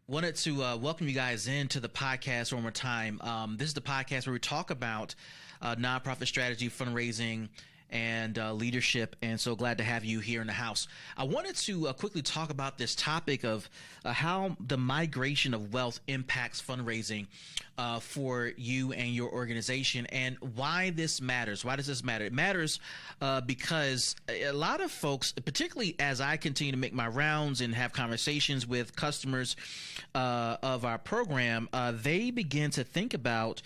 Wanted to welcome you guys into the podcast one more time. This is the podcast where we talk about nonprofit strategy, fundraising, and leadership. And so glad to have you here in the house. I wanted to quickly talk about this topic of how the migration of wealth impacts fundraising for you and your organization, and why this matters. Why does this matter? It matters because a lot of folks, particularly as I continue to make my rounds and have conversations with customers of our program, they begin to think about,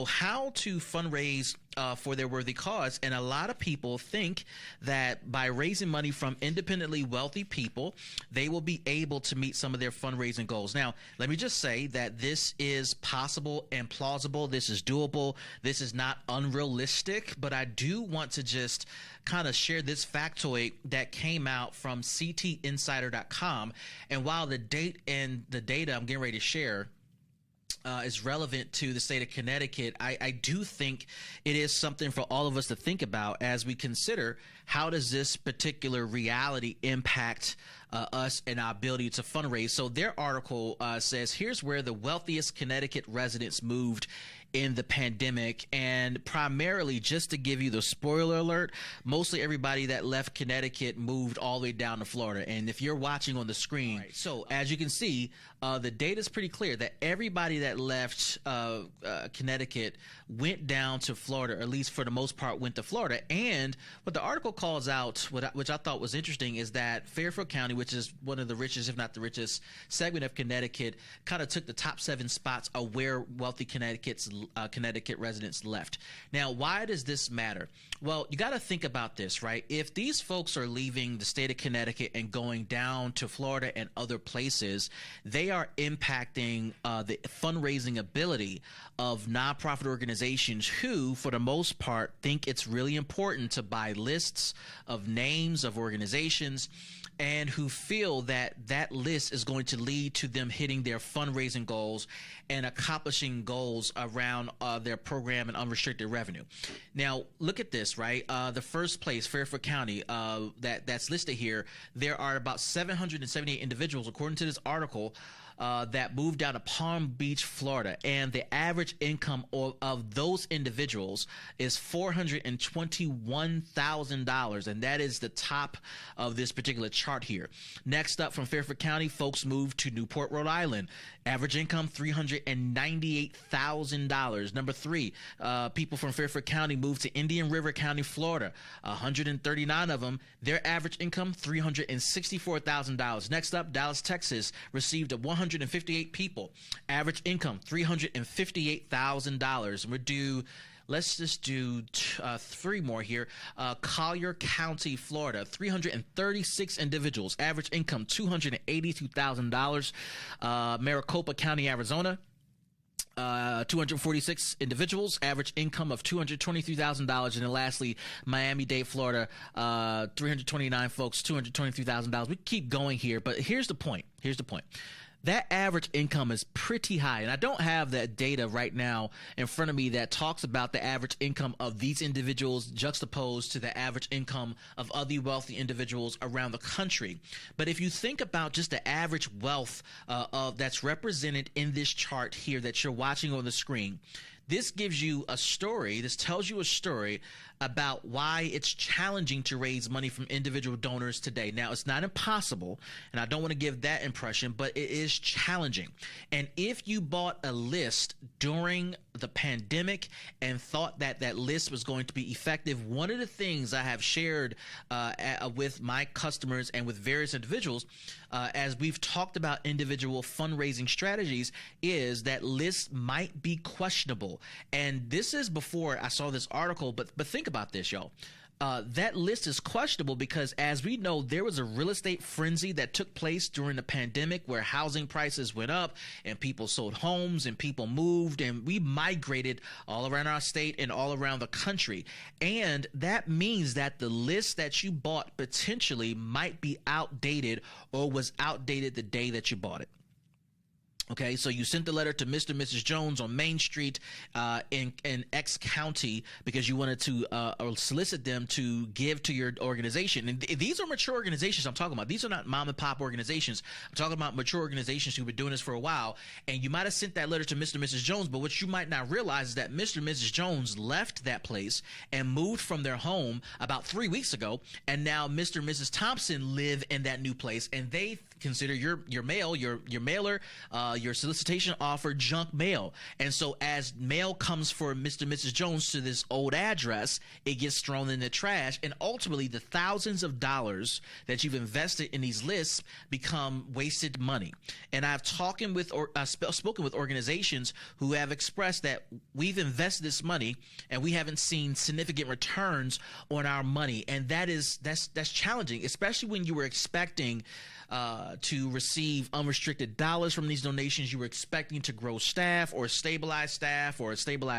how to fundraise for their worthy cause. And a lot of people think that by raising money from independently wealthy people, they will be able to meet some of their fundraising goals. Now, let me just say that this is possible and plausible. This is doable. This is not unrealistic, but I do want to just kind of share this factoid that came out from ctinsider.com. And while the date and the data I'm getting ready to share is relevant to the state of Connecticut, I do think it is something for all of us to think about as we consider how does this particular reality impact us and our ability to fundraise. So their article says, here's where the wealthiest Connecticut residents moved in the pandemic. And primarily, just to give you the spoiler alert, mostly everybody that left Connecticut moved all the way down to Florida. And if you're watching on the screen, right, so as you can see, the data is pretty clear that everybody that left Connecticut went down to Florida, or at least for the most part went to Florida. And what the article calls out, which I thought was interesting, is that Fairfield County, which is one of the richest, if not the richest segment of Connecticut, kind of took the top 7 spots of where wealthy Connecticut residents left. Now, why does this matter? Well, you got to think about this, right? If these folks are leaving the state of Connecticut and going down to Florida and other places, they are impacting the fundraising ability of nonprofit organizations who, for the most part, think it's really important to buy lists of names of organizations, and who feel that that list is going to lead to them hitting their fundraising goals and accomplishing goals around their program and unrestricted revenue. Now, look at this, right? The first place, Fairfield County, that's listed here, there are about 778 individuals, according to this article, that moved down to Palm Beach, Florida, and the average income of those individuals is $421,000, and that is the top of this particular chart here. Next up, from Fairfield County, folks moved to Newport, Rhode Island. Average income $398,000. Number 3, people from Fairfield County moved to Indian River County, Florida. 139 of them. Their average income $364,000. Next up, Dallas, Texas, received 158 people. Average income $358,000. We're due. Let's just do 3 more here. Collier County, Florida, 336 individuals. Average income $282,000. Maricopa County, Arizona, 246 individuals, average income of $223,000. And then lastly, Miami-Dade, Florida, 329 folks, $223,000. We keep going here, but here's the point. That average income is pretty high, and I don't have that data right now in front of me that talks about the average income of these individuals juxtaposed to the average income of other wealthy individuals around the country. But if you think about just the average wealth that's represented in this chart here that you're watching on the screen, this gives you a story. This tells you a story about why it's challenging to raise money from individual donors today. Now, it's not impossible, and I don't want to give that impression, but it is challenging. And if you bought a list during the pandemic and thought that that list was going to be effective, one of the things I have shared with my customers and with various individuals as we've talked about individual fundraising strategies is that lists might be questionable. And this is before I saw this article, but think about this, y'all. That list is questionable because, as we know, there was a real estate frenzy that took place during the pandemic where housing prices went up and people sold homes and people moved, and we migrated all around our state and all around the country. And that means that the list that you bought potentially might be outdated or was outdated the day that you bought it. Okay, so you sent the letter to Mr. and Mrs. Jones on Main Street in X County because you wanted to solicit them to give to your organization. And these are mature organizations I'm talking about. These are not mom and pop organizations. I'm talking about mature organizations who've been doing this for a while. And you might have sent that letter to Mr. and Mrs. Jones, but what you might not realize is that Mr. and Mrs. Jones left that place and moved from their home about 3 weeks ago. And now Mr. and Mrs. Thompson live in that new place, and they consider your mail, your mailer, your solicitation offer junk mail. And so as mail comes for Mr. and Mrs. Jones to this old address, it gets thrown in the trash, and ultimately the thousands of dollars that you've invested in these lists become wasted money. And I've spoken with organizations who have expressed that we've invested this money and we haven't seen significant returns on our money, and that's challenging, especially when you were expecting to receive unrestricted dollars from these donations. You were expecting to grow staff or stabilize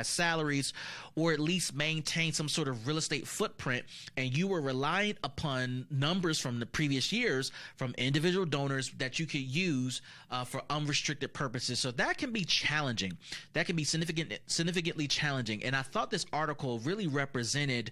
salaries, or at least maintain some sort of real estate footprint. And you were relying upon numbers from the previous years from individual donors that you could use for unrestricted purposes. So that can be challenging. That can be significantly challenging. And I thought this article really represented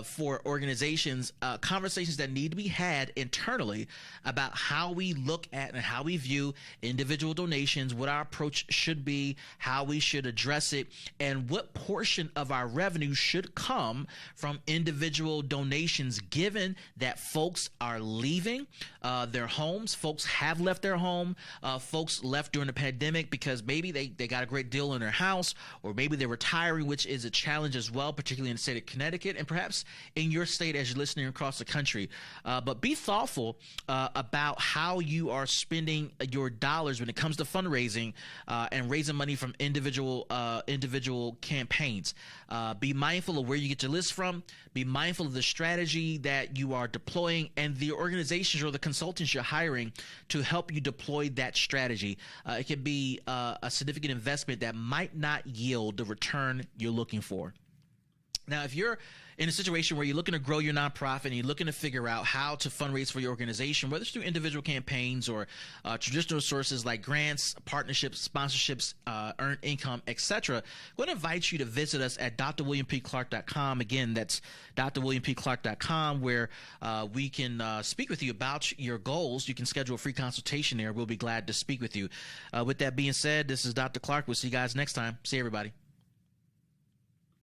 for organizations conversations that need to be had internally about how we look at and how we view individual donations, what our approach should be, how we should address it, and what portion of our revenue should come from individual donations, given that folks are leaving their homes. Folks have left their home. Folks left during the pandemic because maybe they got a great deal in their house, or maybe they're retiring, which is a challenge as well, particularly in the state of Connecticut and perhaps in your state as you're listening across the country. But be thoughtful about how you are spending your dollars when it comes to fundraising and raising money from individual campaigns. Be mindful of where you get your list from. Be mindful of the strategy that you are deploying and the organizations or the consultants you're hiring to help you deploy that strategy. It can be a significant investment that might not yield the return you're looking for. Now, if you're in a situation where you're looking to grow your nonprofit and you're looking to figure out how to fundraise for your organization, whether it's through individual campaigns or traditional sources like grants, partnerships, sponsorships, earned income, etc., I'm going to invite you to visit us at DrWilliamPClark.com. Again, that's DrWilliamPClark.com, where we can speak with you about your goals. You can schedule a free consultation there. We'll be glad to speak with you. With that being said, this is Dr. Clark. We'll see you guys next time. See you, everybody.